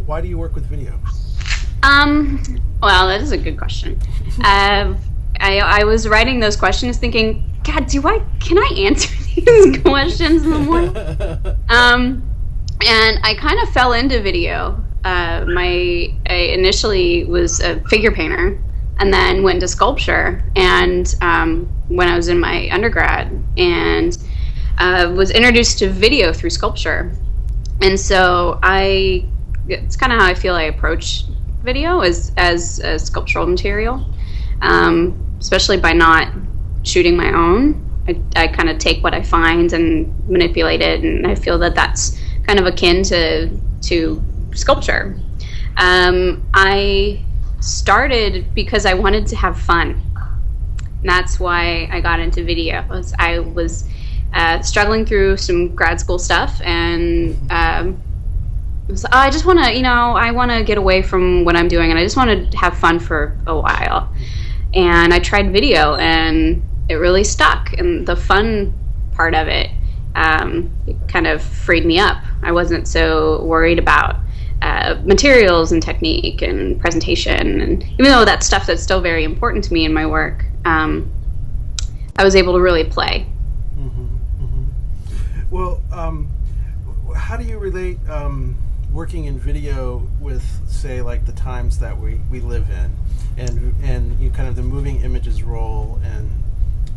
why do you work with video? Well, that is a good question. I was writing those questions thinking, God, can I answer these questions in the morning? And I kind of fell into video. I initially was a figure painter and then went to sculpture, and when I was in my undergrad, and was introduced to video through sculpture. And so it's kind of how I feel I approach video as a sculptural material, especially by not shooting my own. I kind of take what I find and manipulate it, and I feel that that's kind of akin to sculpture. I started because I wanted to have fun. And that's why I got into video. I was struggling through some grad school stuff, and I just want to, I want to get away from what I'm doing, and I just want to have fun for a while. And I tried video, and it really stuck. And the fun part of it, it kind of freed me up. I wasn't so worried about materials and technique and presentation. And even though that's stuff that's still very important to me in my work, I was able to really play. Well, how do you relate working in video with, say, like the times that we live in, and you kind of the moving images role in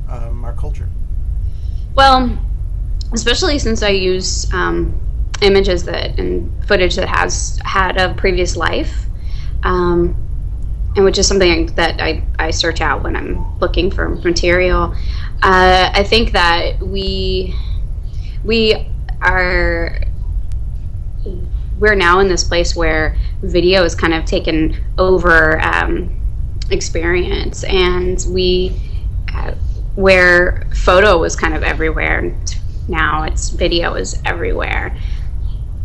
our culture? Well, especially since I use images and footage that has had a previous life, and which is something that I search out when I'm looking for material. I think that we're now in this place where video is kind of taken over experience, and where photo was kind of everywhere, now it's video is everywhere.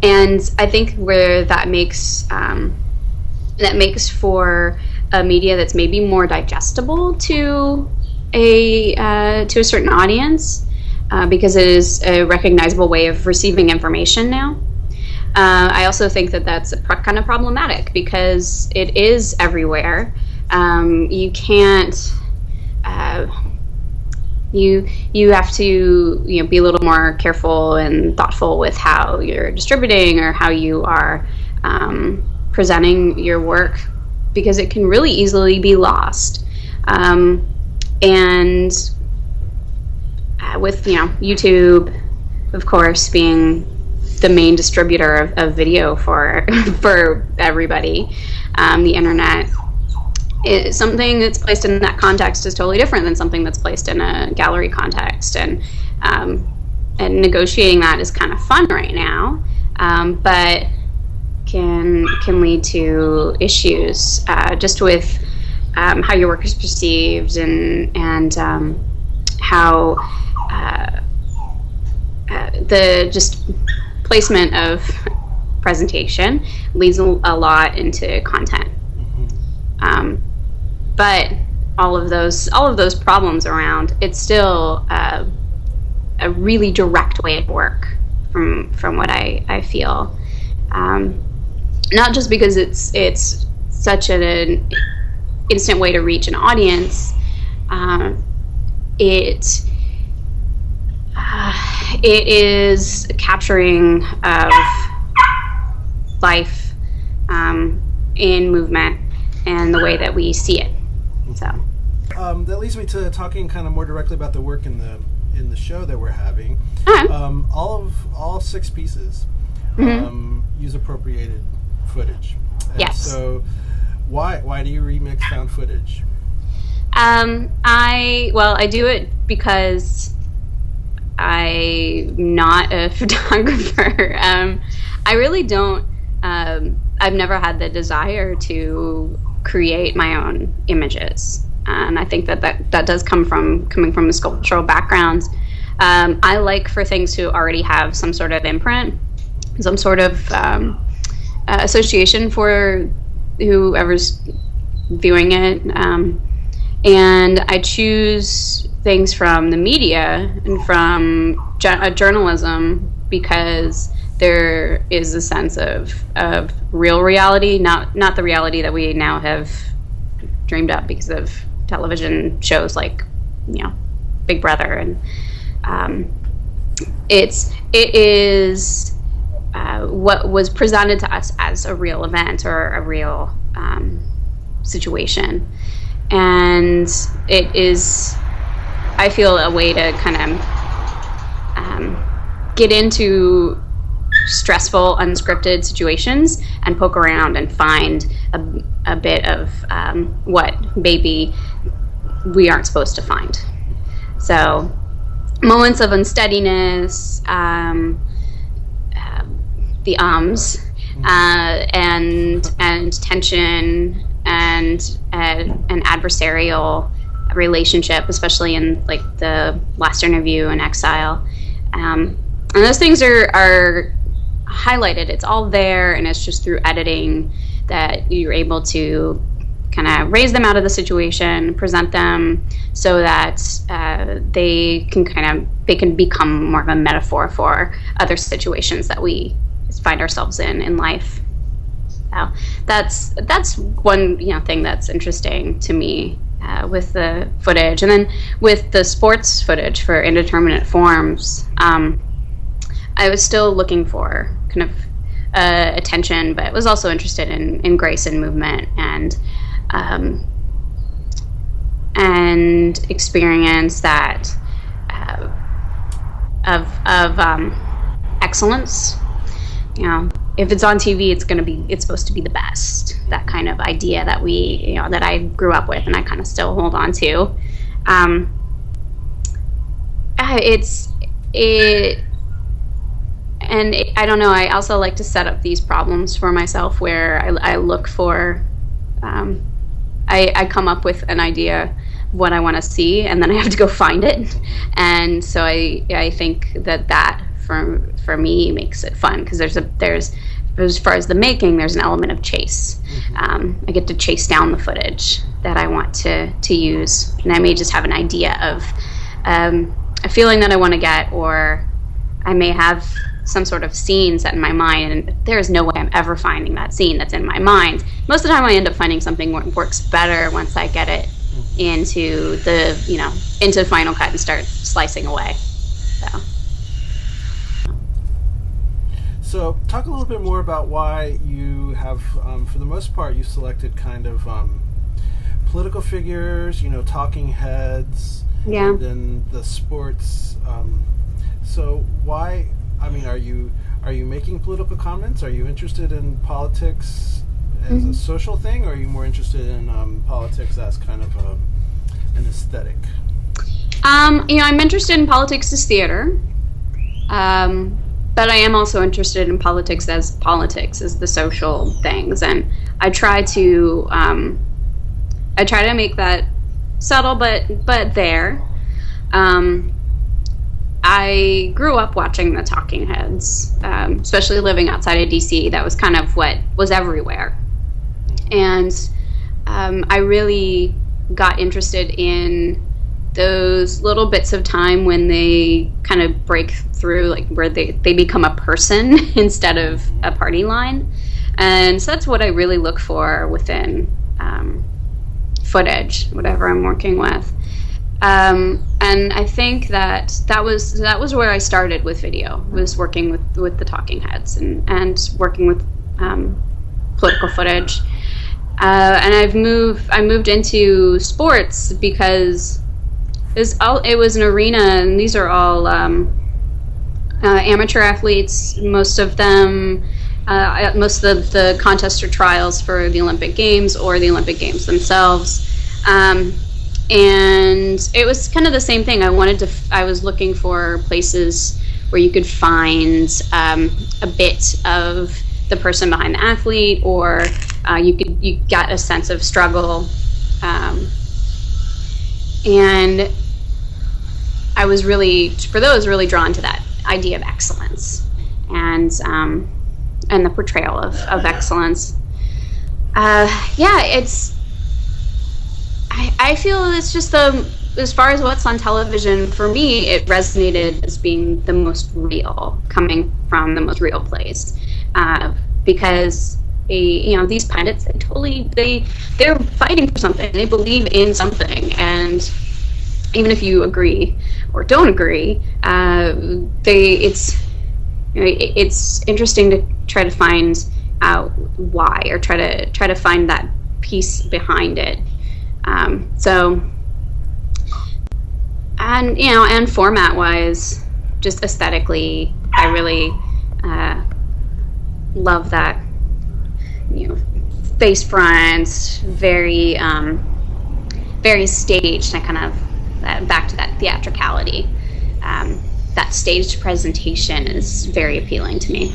And I think where that makes for a media that's maybe more digestible to a certain audience, because it is a recognizable way of receiving information now. I also think that that's kind of problematic because it is everywhere. You can't. You have to be a little more careful and thoughtful with how you're distributing or how you are presenting your work, because it can really easily be lost. And with YouTube, of course, being the main distributor of video for everybody, the internet. Something that's placed in that context is totally different than something that's placed in a gallery context, and negotiating that is kind of fun right now, but can lead to issues just with how your work is perceived, and how the just placement of presentation leads a lot into content. But all of those problems around, it's still a really direct way of work from what I feel. Not just because it's such an instant way to reach an audience. It is capturing of life in movement and the way that we see it. So that leads me to talking kind of more directly about the work in the show that we're having. All 6 pieces use appropriated footage. And yes. So why do you remix found footage? I do it because I'm not a photographer. I really don't. I've never had the desire to create my own images, and I think that does coming from a sculptural background. I like for things to already have some sort of imprint, some sort of association for whoever's viewing it, and I choose things from the media and from journalism because there is a sense of real reality, not the reality that we now have dreamed up because of television shows like, Big Brother, and it is what was presented to us as a real event or a real situation, and it is, I feel, a way to kind of get into stressful, unscripted situations and poke around and find a bit of what maybe we aren't supposed to find. So moments of unsteadiness, the and tension and an adversarial relationship, especially in like the last interview in Exile. And those things are highlighted. It's all there, and it's just through editing that you're able to kind of raise them out of the situation, present them so that they can become more of a metaphor for other situations that we find ourselves in life. So that's one thing that's interesting to me with the footage, and then with the sports footage for Indeterminate Forms. I was still looking for kind of attention, but was also interested in grace and movement and experience that of excellence. If it's on TV, it's supposed to be the best. That kind of idea that that I grew up with, and I kind of still hold on to. I don't know. I also like to set up these problems for myself, where I look for. I come up with an idea of what I want to see, and then I have to go find it. And so I think that for me makes it fun, because there's as far as the making, there's an element of chase. I get to chase down the footage that I want to use, and I may just have an idea of a feeling that I want to get, or I may have some sort of scene set in my mind, and there is no way I'm ever finding that scene that's in my mind. Most of the time I end up finding something that works better once I get it into into Final Cut and start slicing away. So talk a little bit more about why you have, for the most part, you selected kind of political figures, talking heads, and then the sports. So why? I mean, are you making political comments? Are you interested in politics as a social thing, or are you more interested in politics as kind of an aesthetic? I'm interested in politics as theater, but I am also interested in politics as the social things, and I try to make that subtle, but there. I grew up watching the talking heads, especially living outside of DC. That was kind of what was everywhere. And I really got interested in those little bits of time when they kind of break through, like where they become a person instead of a party line. And so that's what I really look for within footage, whatever I'm working with. And I think that was where I started with video, was working with the talking heads and working with political footage. And I moved into sports because it was an arena, and these are all amateur athletes. Most of them, most of the contests or trials for the Olympic Games or the Olympic Games themselves. And it was kind of the same thing. I was looking for places where you could find a bit of the person behind the athlete, or you got a sense of struggle. And I was really drawn to that idea of excellence and the portrayal of excellence. I feel it's just as far as what's on television, for me, it resonated as being the most real, coming from the most real place, because these pundits, they're fighting for something. They believe in something, and even if you agree or don't agree, it's interesting to try to find out why, or try to find that piece behind it. And format wise, just aesthetically, I really love that, face front, very staged, and kind of back to that theatricality. That staged presentation is very appealing to me.